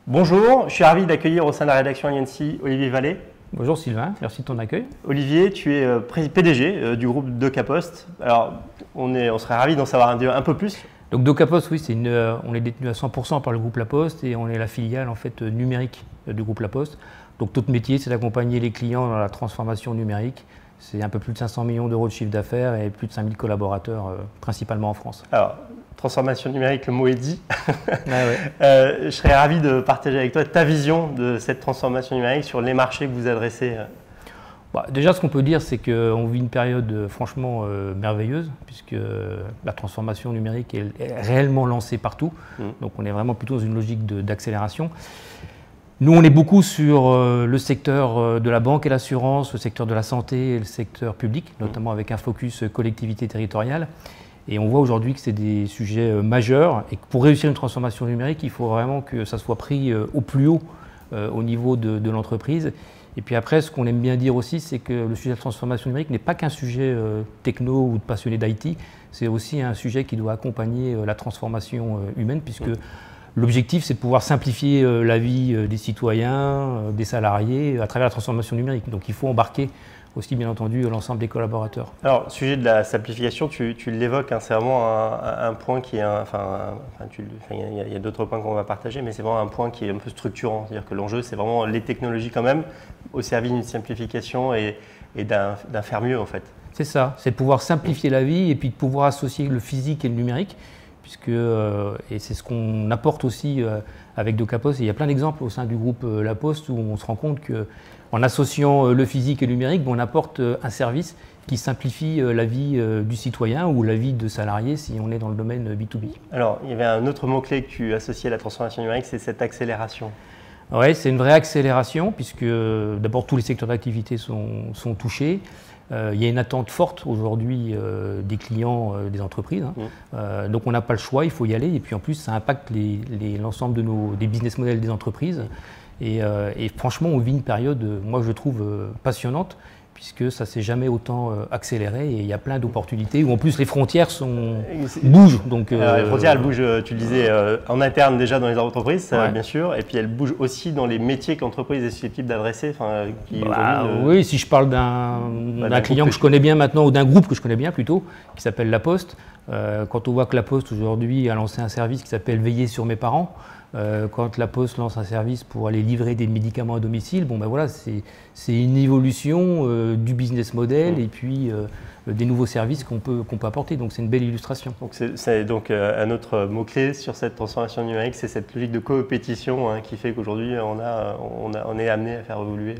Bonjour, je suis ravi d'accueillir au sein de la rédaction INC Olivier Vallée. Bonjour Sylvain, merci de ton accueil. Olivier, tu es PDG du groupe DocaPost. Alors, on serait ravi d'en savoir un peu plus. Donc DocaPost, oui, on est détenu à 100% par le groupe La Poste et on est la filiale en fait numérique du groupe La Poste. Donc notre métier, c'est d'accompagner les clients dans la transformation numérique. C'est un peu plus de 500 millions d'euros de chiffre d'affaires et plus de 5000 collaborateurs, principalement en France. Alors, transformation numérique, le mot est dit. Ouais. Je serais ravi de partager avec toi ta vision de cette transformation numérique sur les marchés que vous adressez. Déjà, ce qu'on peut dire, c'est qu'on vit une période franchement merveilleuse, puisque la transformation numérique est réellement lancée partout. Donc on est vraiment plutôt dans une logique d'accélération. Nous, on est beaucoup sur le secteur de la banque et l'assurance, le secteur de la santé et le secteur public, notamment avec un focus collectivité territoriale. Et on voit aujourd'hui que c'est des sujets majeurs et que pour réussir une transformation numérique, il faut vraiment que ça soit pris au plus haut au niveau de l'entreprise. Et puis après, ce qu'on aime bien dire aussi, c'est que le sujet de transformation numérique n'est pas qu'un sujet techno ou de passionné d'IT, c'est aussi un sujet qui doit accompagner la transformation humaine, puisque l'objectif, c'est de pouvoir simplifier la vie des citoyens, des salariés, à travers la transformation numérique. Donc il faut embarquer aussi, bien entendu, l'ensemble des collaborateurs. Alors, sujet de la simplification, tu l'évoques, hein, c'est vraiment un point qui est, il y a d'autres points qu'on va partager, mais c'est vraiment un point qui est un peu structurant. C'est-à-dire que l'enjeu, c'est vraiment les technologies quand même, au service d'une simplification et d'un faire mieux, en fait. C'est ça, c'est de pouvoir simplifier la vie et puis de pouvoir associer le physique et le numérique, et c'est ce qu'on apporte aussi avec DocaPost. Il y a plein d'exemples au sein du groupe La Poste où on se rend compte qu'en associant le physique et le numérique, on apporte un service qui simplifie la vie du citoyen ou la vie de salarié si on est dans le domaine B2B. Alors, il y avait un autre mot-clé que tu associais à la transformation numérique, c'est cette accélération. Oui, c'est une vraie accélération puisque d'abord tous les secteurs d'activité sont touchés. Il y a une attente forte aujourd'hui des clients des entreprises. Donc on n'a pas le choix, il faut y aller. Et puis en plus, ça impacte l'ensemble des business models des entreprises. Et franchement, on vit une période, moi je trouve passionnante, puisque ça ne s'est jamais autant accéléré et il y a plein d'opportunités où en plus les frontières bougent. Donc, les frontières, elles bougent, tu le disais, en interne déjà dans les entreprises, bien sûr, et puis elles bougent aussi dans les métiers que l'entreprise est susceptible d'adresser. Oui, si je parle d'un client que je connais bien maintenant, ou d'un groupe que je connais bien plutôt, qui s'appelle La Poste, quand on voit que La Poste aujourd'hui a lancé un service qui s'appelle Veiller sur mes parents, quand La Poste lance un service pour aller livrer des médicaments à domicile, voilà, c'est une évolution du business model et puis des nouveaux services qu'on peut apporter. Donc c'est une belle illustration. Donc c'est donc un autre mot-clé sur cette transformation numérique, c'est cette logique de coopétition qui fait qu'aujourd'hui on est amené à faire évoluer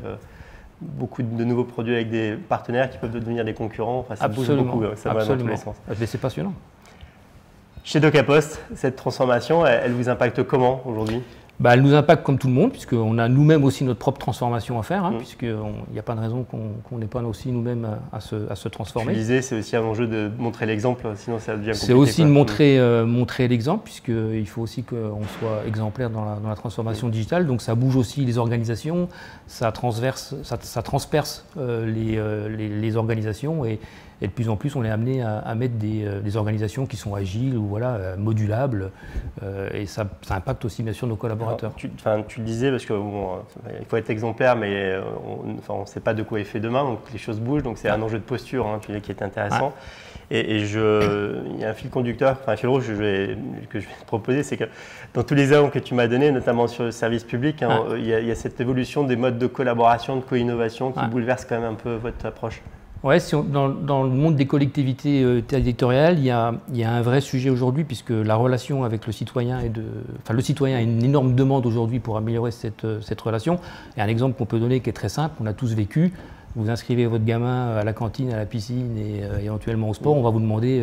beaucoup de nouveaux produits avec des partenaires qui peuvent devenir des concurrents. Enfin, ça bouge beaucoup, ça va dans tous les sens. C'est passionnant. Chez DocaPost, cette transformation, elle vous impacte comment aujourd'hui ? Elle nous impacte comme tout le monde, puisqu'on a nous-mêmes aussi notre propre transformation à faire, puisqu'il n'y a pas de raison qu'on n'ait pas aussi nous-mêmes à se transformer. Tu disais, c'est aussi un enjeu de montrer l'exemple, sinon ça devient compliqué. C'est aussi de montrer l'exemple, puisqu'il faut aussi qu'on soit exemplaire dans la transformation digitale. Donc ça bouge aussi les organisations, ça transperce les organisations et de plus en plus, on est amené à mettre des organisations qui sont agiles ou modulables, et ça impacte aussi bien sûr nos collaborateurs. Alors, tu le disais, parce qu'il faut être exemplaire, mais on ne sait pas de quoi est fait demain, donc les choses bougent, donc c'est un enjeu de posture qui est intéressant. Et il y a un fil conducteur, un fil rouge que je vais te proposer, c'est que dans tous les exemples que tu m'as donnés, notamment sur le service public, il y a cette évolution des modes de collaboration, de co-innovation qui bouleverse quand même un peu votre approche. Oui, dans le monde des collectivités territoriales, il y a un vrai sujet aujourd'hui, puisque la relation avec le citoyen le citoyen a une énorme demande aujourd'hui pour améliorer cette relation. Et un exemple qu'on peut donner qui est très simple, on a tous vécu. Vous inscrivez votre gamin à la cantine, à la piscine et éventuellement au sport, on va vous demander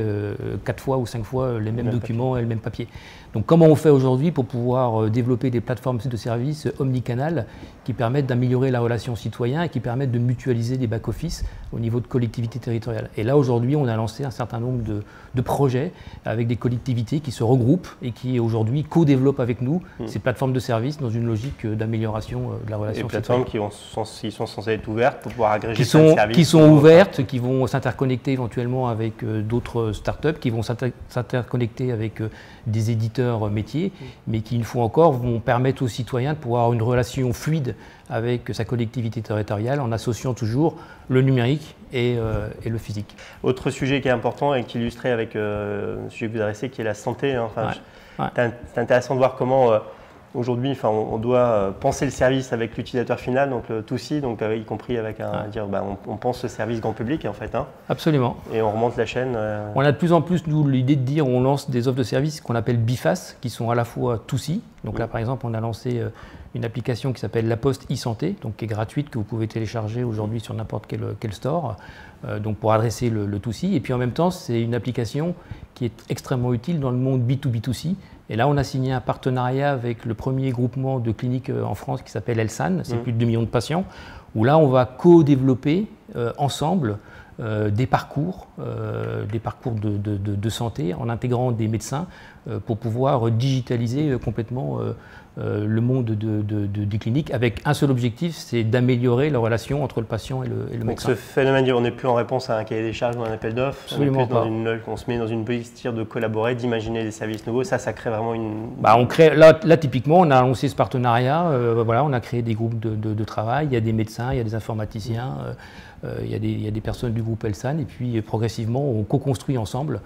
4 fois ou 5 fois les mêmes documents et le même papier. Donc comment on fait aujourd'hui pour pouvoir développer des plateformes de services omnicanal qui permettent d'améliorer la relation citoyen et qui permettent de mutualiser des back-office au niveau de collectivités territoriales. Et là aujourd'hui, on a lancé un certain nombre de projets avec des collectivités qui se regroupent et qui aujourd'hui co-développent avec nous ces plateformes de services dans une logique d'amélioration de la relation citoyenne. Des plateformes qui sont censées être ouvertes pour pouvoir agréger plein de services. Qui sont ouvertes, qui vont s'interconnecter éventuellement avec d'autres startups, qui vont s'interconnecter avec des éditeurs métiers, mais qui, une fois encore, vont permettre aux citoyens de pouvoir avoir une relation fluide avec sa collectivité territoriale en associant toujours le numérique et le physique. Autre sujet qui est important et qui est illustré avec le sujet que vous adressez, qui est la santé. Hein. Enfin, c'est intéressant de voir comment aujourd'hui, on doit penser le service avec l'utilisateur final, donc le To-C, donc y compris avec on pense le service grand public en fait. Hein. Absolument. Et on remonte la chaîne. On a de plus en plus, nous, l'idée de dire on lance des offres de services qu'on appelle biface, qui sont à la fois To-C. Donc là, par exemple, on a lancé une application qui s'appelle La Poste e-Santé, donc qui est gratuite, que vous pouvez télécharger aujourd'hui sur n'importe quel store, donc pour adresser le To-C. Et puis en même temps, c'est une application qui est extrêmement utile dans le monde B2B2C. Et là, on a signé un partenariat avec le premier groupement de cliniques en France qui s'appelle Elsan, c'est plus de 2 millions de patients, où là, on va co-développer ensemble des parcours de santé en intégrant des médecins pour pouvoir digitaliser complètement le monde des cliniques avec un seul objectif, c'est d'améliorer la relation entre le patient et le médecin. Donc ce phénomène, on n'est plus en réponse à un cahier des charges ou un appel d'offres, on se met dans une posture de collaborer, d'imaginer des services nouveaux, ça crée vraiment une... on crée, là typiquement, on a annoncé ce partenariat, on a créé des groupes de travail, il y a des médecins, il y a des informaticiens, il y a des personnes du groupe Elsan, et puis progressivement, on co-construit ensemble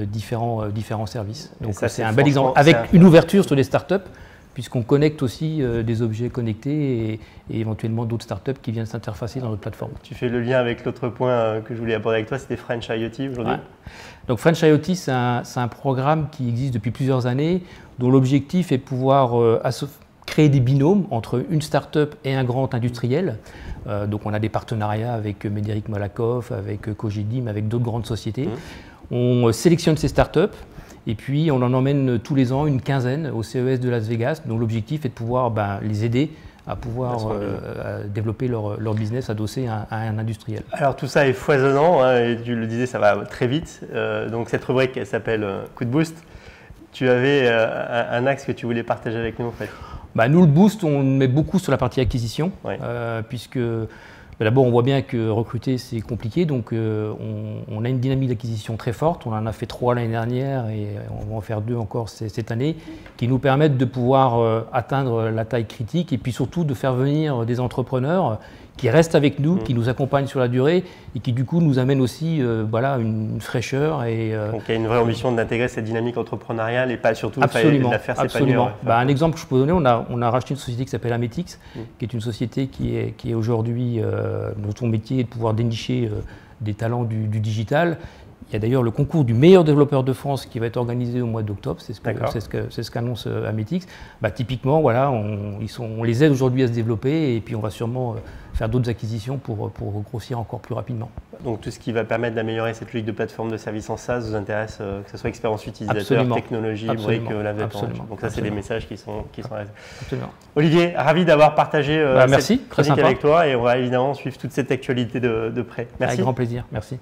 différents services. Donc c'est un bel exemple, avec une ouverture sur les startups, puisqu'on connecte aussi des objets connectés et éventuellement d'autres startups qui viennent s'interfacer dans notre plateforme. Tu fais le lien avec l'autre point que je voulais aborder avec toi, c'était French IoT aujourd'hui. Donc French IoT, c'est un programme qui existe depuis plusieurs années, dont l'objectif est de pouvoir créer des binômes entre une startup et un grand industriel. Donc on a des partenariats avec Médéric Malakoff, avec Cogedim, avec d'autres grandes sociétés. On sélectionne ces startups. Et puis, on en emmène tous les ans une quinzaine au CES de Las Vegas, dont l'objectif est de pouvoir les aider à pouvoir développer leur business adossé à un industriel. Alors tout ça est foisonnant, hein, et tu le disais, ça va très vite. Donc cette rubrique, elle s'appelle Coup de boost. Tu avais un axe que tu voulais partager avec nous en fait. Nous, le boost, on met beaucoup sur la partie acquisition, puisque... D'abord, on voit bien que recruter, c'est compliqué, donc on a une dynamique d'acquisition très forte. On en a fait 3 l'année dernière et on va en faire 2 encore cette année, qui nous permettent de pouvoir atteindre la taille critique et puis surtout de faire venir des entrepreneurs qui restent avec nous, qui nous accompagnent sur la durée et qui du coup nous amènent aussi une fraîcheur. Donc il y a une vraie ambition d'intégrer cette dynamique entrepreneurière et pas surtout de la faire s'épanouir. Un exemple que je peux donner, on a racheté une société qui s'appelle Ametix, qui est une société qui est aujourd'hui, dont son métier est de pouvoir dénicher des talents du digital. Il y a d'ailleurs le concours du meilleur développeur de France qui va être organisé au mois d'octobre, c'est ce qu'annonce Ametix. Typiquement, on les aide aujourd'hui à se développer et puis on va sûrement faire d'autres acquisitions pour grossir encore plus rapidement. Donc tout ce qui va permettre d'améliorer cette logique de plateforme de services en SaaS vous intéresse, que ce soit expérience utilisateur, technologie, briques, donc ça c'est des messages qui sont Absolument. Olivier, ravi d'avoir partagé merci, cette chronique avec toi et on va évidemment suivre toute cette actualité de près. Merci. Avec grand plaisir, merci.